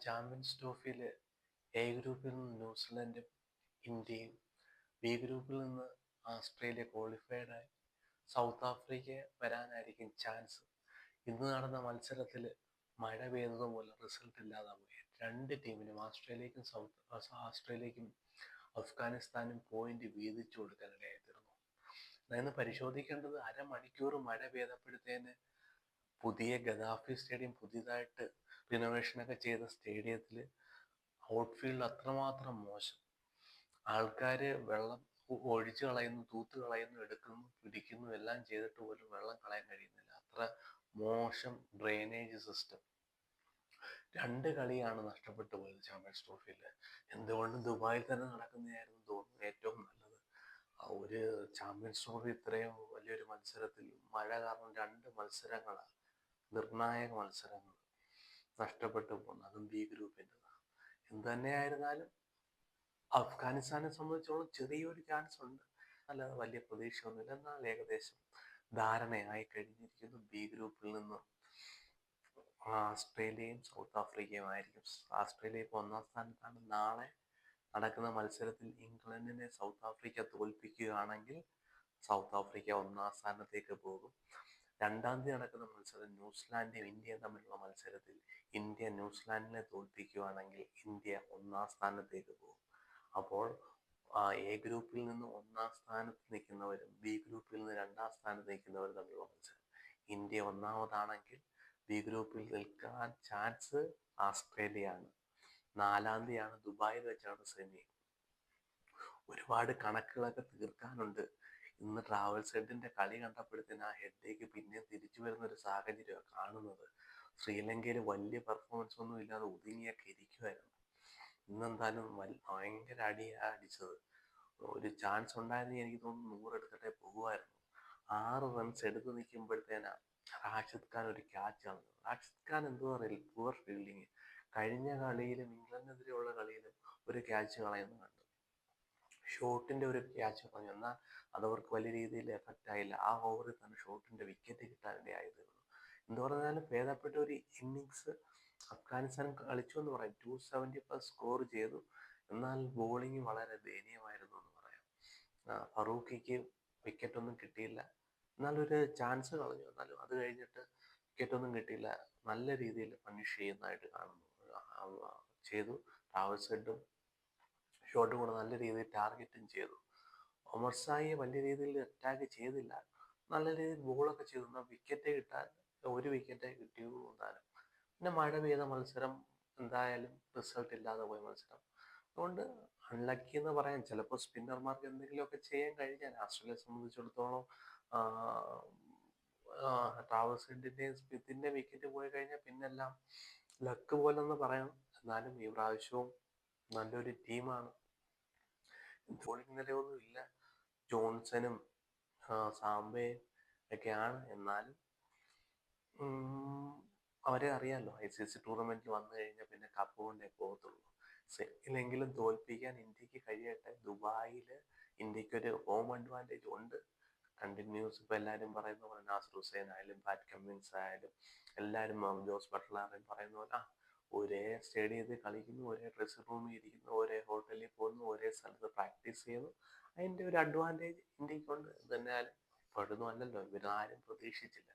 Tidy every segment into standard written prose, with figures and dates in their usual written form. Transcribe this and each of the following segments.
Champions ട്രോഫിയിൽ A ഗ്രൂപ്പിൽ നിന്ന് ന്യൂസിലൻഡും ഇന്ത്യയും, ബി ഗ്രൂപ്പിൽ നിന്ന് ഓസ്ട്രേലിയ ക്വാളിഫൈഡായി. സൗത്ത് ആഫ്രിക്ക വരാനായിരിക്കും ചാൻസ്. ഇന്ന് നടന്ന മത്സരത്തിൽ മഴ പെയ്തത് മൂലം റിസൾട്ട് ഇല്ലാതെ പോയി. രണ്ട് ടീമിനും ഓസ്ട്രേലിയക്കും അഫ്ഗാനിസ്ഥാനും പോയിന്റ് വീതിച്ചു കൊടുക്കാനിടയായിത്തീർന്നു. അതായത് പരിശോധിക്കേണ്ടത്, അരമണിക്കൂർ മഴ പെയ്തപ്പോഴത്തേന് പുതിയ ഗദാഫി സ്റ്റേഡിയം, പുതിയതായിട്ട് റിനോവേഷനൊക്കെ ചെയ്ത സ്റ്റേഡിയത്തിൽ ഔട്ട്ഫീൽഡ് അത്രമാത്രം മോശം. ആൾക്കാർ വെള്ളം ഒഴിച്ചു കളയുന്നു, തൂത്ത് കളയുന്നു, എടുക്കുന്നു, പിടിക്കുന്നു, എല്ലാം ചെയ്തിട്ട് പോലും വെള്ളം കളയാൻ കഴിയുന്നില്ല. അത്ര മോശം ഡ്രെയിനേജ് സിസ്റ്റം. രണ്ട് കളിയാണ് നഷ്ടപ്പെട്ടു പോയത് ചാമ്പ്യൻസ് ട്രോഫിയിൽ. എന്തുകൊണ്ടും ദുബായിൽ തന്നെ നടക്കുന്നതായിരുന്നു തോന്നുന്നു ഏറ്റവും നല്ലത്. ഒരു ചാമ്പ്യൻസ് ട്രോഫി ഇത്രയും വലിയൊരു മത്സരത്തിൽ മഴ കാരണം രണ്ട് മത്സരങ്ങളാണ്, നിർണായക മത്സരങ്ങൾ നഷ്ടപ്പെട്ടു പോകുന്നു, അതും ബി ഗ്രൂപ്പിൻ്റെ. എന്ത് തന്നെയായിരുന്നാലും അഫ്ഗാനിസ്ഥാനെ സംബന്ധിച്ചോളം ചെറിയൊരു ചാൻസ് ഉണ്ട്, അല്ലാതെ വലിയ പ്രതീക്ഷയൊന്നുമില്ല. എന്നാൽ ഏകദേശം ധാരണയായി കഴിഞ്ഞിരിക്കുന്നു. ബി ഗ്രൂപ്പിൽ നിന്ന് ഓസ്ട്രേലിയയും സൗത്ത് ആഫ്രിക്കയും ആയിരിക്കും. ഓസ്ട്രേലിയ ഇപ്പോൾ ഒന്നാം സ്ഥാനത്താണ്. നാളെ നടക്കുന്ന മത്സരത്തിൽ ഇംഗ്ലണ്ടിനെ സൗത്ത് ആഫ്രിക്ക തോൽപ്പിക്കുകയാണെങ്കിൽ സൗത്ത് ആഫ്രിക്ക ഒന്നാം സ്ഥാനത്തേക്ക് പോകും. രണ്ടാം തീയതി നടക്കുന്ന മത്സരം ന്യൂസിലാൻഡും ഇന്ത്യയും തമ്മിലുള്ള മത്സരത്തിൽ ഇന്ത്യ ന്യൂസിലാൻഡിനെ തോൽപ്പിക്കുകയാണെങ്കിൽ ഇന്ത്യ ഒന്നാം സ്ഥാനത്തേക്ക് പോകും. അപ്പോൾ എ ഗ്രൂപ്പിൽ നിന്ന് ഒന്നാം സ്ഥാനത്ത് നിൽക്കുന്നവരും ബി ഗ്രൂപ്പിൽ നിന്ന് രണ്ടാം സ്ഥാനത്ത് നിൽക്കുന്നവരും തമ്മിലുള്ള മത്സരം. ഇന്ത്യ ഒന്നാമതാണെങ്കിൽ ബി ഗ്രൂപ്പിൽ നിൽക്കാൻ ചാൻസ് ഓസ്ട്രേലിയയാണ്. 4-ാം തീയതിയാണ് ദുബായിൽ വെച്ചാണ് സെമി. ഒരുപാട് കണക്കുകളൊക്കെ തീർക്കാനുണ്ട്. ഇന്ന് ട്രാവൽസ് ഹെഡിന്റെ കളി കണ്ടപ്പോഴത്തേന് ആ ഹെഡേക്ക് പിന്നെ തിരിച്ചു വരുന്ന ഒരു സാഹചര്യമാണ് കാണുന്നത്. ശ്രീലങ്കയിൽ വലിയ പെർഫോമൻസ് ഒന്നും ഇല്ലാതെ ഒതുങ്ങിയൊക്കെ ഇരിക്കുമായിരുന്നു. ഇന്നെന്തായാലും ഭയങ്കര അടിയാണ് അടിച്ചത്. ഒരു ചാൻസ് ഉണ്ടായിരുന്നെങ്കിൽ എനിക്ക് തോന്നുന്നു 100 എടുത്തിട്ടേ പോകുമായിരുന്നു. 6 റൺസ് എടുത്ത് നിൽക്കുമ്പോഴത്തേനാ റാഷിദ് ഖാൻ ഒരു ക്യാച്ച് കളഞ്ഞു. റാഷിദ് ഖാൻ എന്തോ അറിയില്ല, പുവർ ഫീൽഡിങ്. കഴിഞ്ഞ കളിയിലും ഇംഗ്ലണ്ടിനെതിരെയുള്ള കളിയിലും ഒരു ക്യാച്ച് കളയുന്നു കണ്ടു, ഷോട്ടിന്റെ ഒരു ക്യാച്ച് കളഞ്ഞു. എന്നാൽ അതവർക്ക് വലിയ രീതിയിൽ എഫക്റ്റ് ആയില്ല. ആ ഓവറിൽ തന്നെ ഷോട്ടിന്റെ വിക്കറ്റ് കിട്ടാനിടയായിരുന്നു. എന്ത് പറഞ്ഞാലും ഭേദപ്പെട്ട ഒരു ഇന്നിങ്സ് അഫ്ഗാനിസ്ഥാൻ കളിച്ചു എന്ന് പറയാം. 270+ സ്കോർ ചെയ്തു. എന്നാൽ ബോളിംഗ് വളരെ ദയനീയമായിരുന്നു എന്ന് പറയാം. ഫറൂഖിക്ക് വിക്കറ്റ് ഒന്നും കിട്ടിയില്ല. എന്നാലൊരു ചാൻസ് കളഞ്ഞു. എന്നാലും അത് കഴിഞ്ഞിട്ട് വിക്കറ്റൊന്നും കിട്ടിയില്ല. നല്ല രീതിയിൽ പണിഷ് ചെയ്യുന്നതായിട്ട് കാണുന്നു ചെയ്തു. ട്രാവൽസ് ഹെഡും ഷോട്ട് കൂടെ നല്ല രീതിയിൽ ടാർഗറ്റും ചെയ്തു. ഒമർ സായിയെ വലിയ രീതിയിൽ അറ്റാക്ക് ചെയ്തില്ല, നല്ല രീതിയിൽ ബോളൊക്കെ ചെയ്തു. എന്നാൽ വിക്കറ്റ് കിട്ടാൻ ഒരു വിക്കറ്റേ കിട്ടിയൂ എന്നാലും. പിന്നെ മഴ പെയ്ത മത്സരം, എന്തായാലും റിസൾട്ട് ഇല്ലാതെ പോയ മത്സരം. അതുകൊണ്ട് അൺലക്കി എന്ന് പറയാം. ചിലപ്പോൾ സ്പിന്നർമാർക്ക് എന്തെങ്കിലുമൊക്കെ ചെയ്യാൻ കഴിഞ്ഞാൽ. ഓസ്ട്രേലിയയെ സംബന്ധിച്ചിടത്തോളം ട്രാവൽസ് ഹെഡിന്റെയും സ്മിത്തിന്റെയും വിക്കറ്റ് പോയി കഴിഞ്ഞാൽ പിന്നെല്ലാം ലക്ക് പോലെന്ന് പറയാം. എന്നാലും ഈ പ്രാവശ്യവും നല്ലൊരു ടീമാണ്. ബോളിംഗ് നിലയൊന്നും ഇല്ല, ജോൺസനും സാംബയും ഒക്കെയാണ്. എന്നാലും അവരെ അറിയാമല്ലോ, ICC ടൂർണമെന്റിൽ വന്നു കഴിഞ്ഞാൽ പിന്നെ കപ്പ് കൊണ്ടേ പോകത്തുള്ളൂ. സെമിയിലെങ്കിലും തോൽപ്പിക്കാൻ ഇന്ത്യക്ക് കഴിയട്ടെ. ദുബായിൽ ഇന്ത്യക്കൊരു ഹോം അഡ്വാൻറ്റേജ് ഉണ്ട്. കണ്ടിന്യൂസ് ഇപ്പോൾ എല്ലാവരും പറയുന്ന പോലെ, നാസർ ഹുസൈൻ ആയാലും പാറ്റ് കമ്മിൻസ് ആയാലും എല്ലാവരും, ജോസ് ബട്ട്ലറും പറയുന്ന പോലെ ഒരേ സ്റ്റേഡിയത്തിൽ കളിക്കുന്നു, ഒരേ ഡ്രസ്സിംഗ് റൂമിൽ ഇരിക്കുന്നു, ഒരേ ഹോട്ടലിൽ പോകുന്നു, ഒരേ സ്ഥലത്ത് പ്രാക്ടീസ് ചെയ്യുന്നു. അതിൻ്റെ ഒരു അഡ്വാൻറ്റേജ് ഇന്ത്യക്കുണ്ട്. ഇതെന്നാലും ഇപ്പോഴൊന്നും അല്ലല്ലോ, ഇവരാരും പ്രതീക്ഷിച്ചില്ല.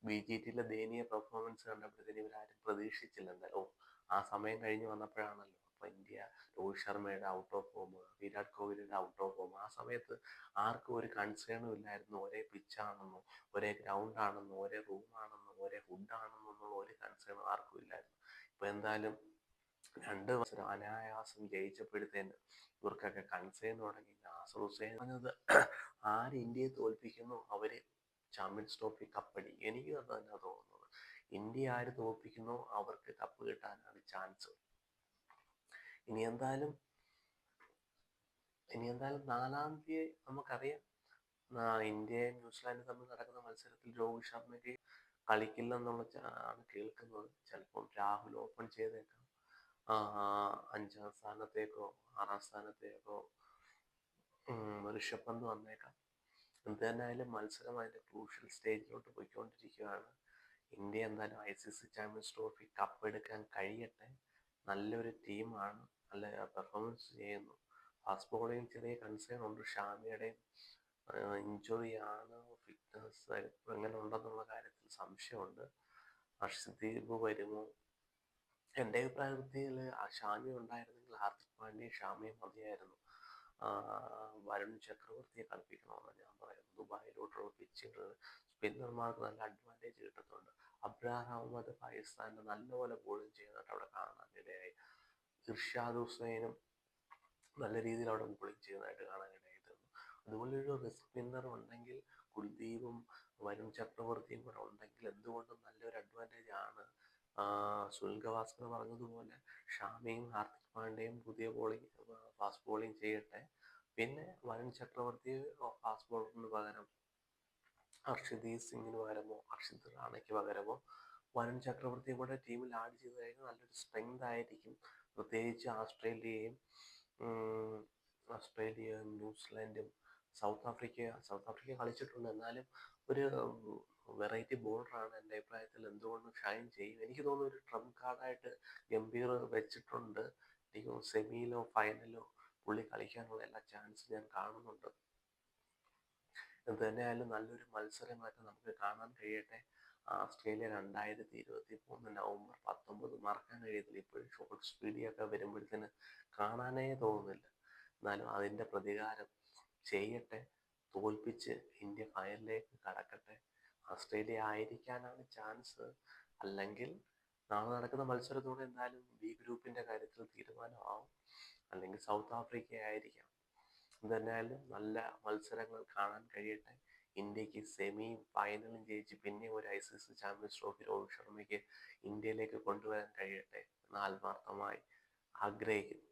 BGTയിലെ ദയനീയ പെർഫോമൻസ് കണ്ടപ്പോഴത്തേന് ഇവരാരും പ്രതീക്ഷിച്ചില്ല. എന്തായാലും ആ സമയം കഴിഞ്ഞ് വന്നപ്പോഴാണല്ലോ അപ്പോൾ ഇന്ത്യ, രോഹിത് ശർമ്മയുടെ ഔട്ട് ഓഫ് ഫോം, വിരാട് കോഹ്ലിയുടെ ഔട്ട് ഓഫ് ഫോം. ആ സമയത്ത് ആർക്കും ഒരു കൺസേണും ഇല്ലായിരുന്നു. ഒരേ പിച്ചാണെന്നോ, ഒരേ ഗ്രൗണ്ട് ആണെന്നോ, ഒരേ റൂമാണെന്നോ, ഒരേ ഫുഡാണെന്നോ എന്നുള്ള ഒരു കൺസേണും ആർക്കും ഇല്ലായിരുന്നു. ഇപ്പൊ എന്തായാലും 2 മത്സരം അനായാസം ജയിച്ചപ്പോഴത്തേന് ഇവർക്കൊക്കെ കൺസേൺ തുടങ്ങി. നാസർ ഹുസൈൻ പറഞ്ഞത്, ആര് ഇന്ത്യയെ തോൽപ്പിക്കുന്നു അവര് ചാമ്പ്യൻസ് ട്രോഫി കപ്പടി. എനിക്ക് അത് തന്നെ തോന്നുന്നത്. ഇന്ത്യ ആര് തോൽപ്പിക്കുന്നോ അവർക്ക് കപ്പ് കിട്ടാനാണ് ചാൻസ്. ഇനി എന്തായാലും 4-ാം തീയതി നമുക്കറിയാം, ഇന്ത്യയും ന്യൂസിലാൻഡും തമ്മിൽ നടക്കുന്ന മത്സരത്തിൽ രോഹിത് ശർമ്മയ്ക്ക് കളിക്കില്ലെന്നുള്ള ആണ് കേൾക്കുന്നത്. ചിലപ്പം രാഹുൽ ഓപ്പൺ ചെയ്തേക്കാം. 5-ാം സ്ഥാനത്തേക്കോ 6-ാം സ്ഥാനത്തേക്കോ ഋഷഭ് പന്ത് വന്നേക്കാം. എന്ത് തന്നെ ആയാലും മത്സരം അതിന്റെ ക്രൂഷ്യൽ സ്റ്റേജിലോട്ട് പോയിക്കൊണ്ടിരിക്കുകയാണ്. ഇന്ത്യ എന്തായാലും ICC ചാമ്പ്യൻസ് ട്രോഫി കപ്പ് എടുക്കാൻ കഴിയട്ടെ. നല്ലൊരു ടീമാണ്, നല്ല പെർഫോമൻസ് ചെയ്യുന്നു. ഫാസ്റ്റ് ബോളിംഗ് ചെറിയ കൺസേൺ ഉണ്ട്. ഷാമിയുടെയും ഇഞ്ചുറി ആണ്, ഫിറ്റ്നസ് എങ്ങനെ ഉണ്ടെന്നുള്ള കാര്യത്തിൽ സംശയമുണ്ട്. ഹർഷദീപ് വരുമോ? എൻ്റെ അഭിപ്രായത്തിൽ ഷാമി ഉണ്ടായിരുന്നെങ്കിൽ ഹാർദിക് പാണ്ഡ്യയും ഷാമിയും മതിയായിരുന്നു. വരുൺ ചക്രവർത്തിയെ കളിപ്പിക്കണമെന്നാണ് ഞാൻ പറയുന്നത്. ദുബായിലോട്ടുള്ള പിച്ചുകൾ സ്പിന്നർമാർക്ക് നല്ല അഡ്വാൻറ്റേജ് കിട്ടുന്നുണ്ട്. അബ്രാർ അഹമ്മദ് പാകിസ്ഥാനിൽ നല്ലപോലെ ബോളിംഗ് ചെയ്യുന്നതായിട്ട് അവിടെ കാണാനിടയായി. ഇർഷാദ് ഹുസൈനും നല്ല രീതിയിൽ അവിടെ ബോളിംഗ് ചെയ്യുന്നതായിട്ട് കാണാനിടയായി തീർന്നു. അതുപോലെ ഒരു റിസ്ക് സ്പിന്നർ ഉണ്ടെങ്കിൽ, കുൽദീപും വരുൺ ചക്രവർത്തിയും കൂടെ ഉണ്ടെങ്കിൽ എന്തുകൊണ്ടും നല്ലൊരു അഡ്വാൻറ്റേജ് ആണ്. സുനിൽ ഗവാസ്കർ പറഞ്ഞതുപോലെ ഷാമിയും ഹാർദിക് പാണ്ഡ്യയും പുതിയ ഫാസ്റ്റ് ബോളിംഗ് ചെയ്യട്ടെ. പിന്നെ വരുൺ ചക്രവർത്തി ഫാസ്റ്റ് ബോളറിന് പകരം ഹർഷദീപ് സിംഗിന് പകരമോ ഹർഷിത് റാണയ്ക്ക് പകരമോ വരുൺ ചക്രവർത്തിയും കൂടെ ടീമിൽ ആഡ് ചെയ്ത് കഴിഞ്ഞാൽ നല്ലൊരു സ്ട്രെങ്ത് ആയിരിക്കും. പ്രത്യേകിച്ച് ഓസ്ട്രേലിയയും ന്യൂസിലാൻഡും സൗത്ത് ആഫ്രിക്ക കളിച്ചിട്ടുണ്ട്. എന്നാലും ഒരു വെറൈറ്റി ബോളറാണ്. എൻ്റെ അഭിപ്രായത്തിൽ എന്തുകൊണ്ടും ഷൈൻ ചെയ്യും. എനിക്ക് തോന്നുന്നു ഒരു ട്രംപ് കാർഡായിട്ട് ഗംഭീർ വെച്ചിട്ടുണ്ട്. എനിക്ക് സെമിയിലോ ഫൈനലോ പുള്ളി കളിക്കാനുള്ള എല്ലാ ചാൻസും ഞാൻ കാണുന്നുണ്ട്. എന്ത് തന്നെയായാലും നല്ലൊരു മത്സരമായിട്ട് നമുക്ക് കാണാൻ കഴിയട്ടെ. ഓസ്ട്രേലിയ 2023 നവംബർ 19 മറക്കാൻ കഴിയത്തില്ല. ഇപ്പോഴും ഷോർട്സ് വീഡിയോ വരുമ്പോഴത്തേന് കാണാനേ തോന്നുന്നില്ല. എന്നാലും അതിൻ്റെ പ്രതികാരം ചെയ്യട്ടെ, തോൽപ്പിച്ച് ഇന്ത്യ ഫൈനലിലേക്ക് കടക്കട്ടെ. Australia ആയിരിക്കാനാണ് chance. അല്ലെങ്കിൽ നാളെ നടക്കുന്ന മത്സരത്തോടെ എന്തായാലും ബി ഗ്രൂപ്പിൻ്റെ കാര്യത്തിൽ തീരുമാനമാവും. അല്ലെങ്കിൽ സൗത്ത് ആഫ്രിക്ക ആയിരിക്കാം. എന്തായാലും നല്ല മത്സരങ്ങൾ കാണാൻ കഴിയട്ടെ. ഇന്ത്യക്ക് സെമിയും ഫൈനലും ജയിച്ച് പിന്നെ ഒരു ICC ചാമ്പ്യൻസ് ട്രോഫി രോഹിത് ശർമ്മയ്ക്ക് ഇന്ത്യയിലേക്ക് കൊണ്ടുവരാൻ കഴിയട്ടെ എന്ന് ആത്മാർത്ഥമായി ആഗ്രഹിക്കുന്നു.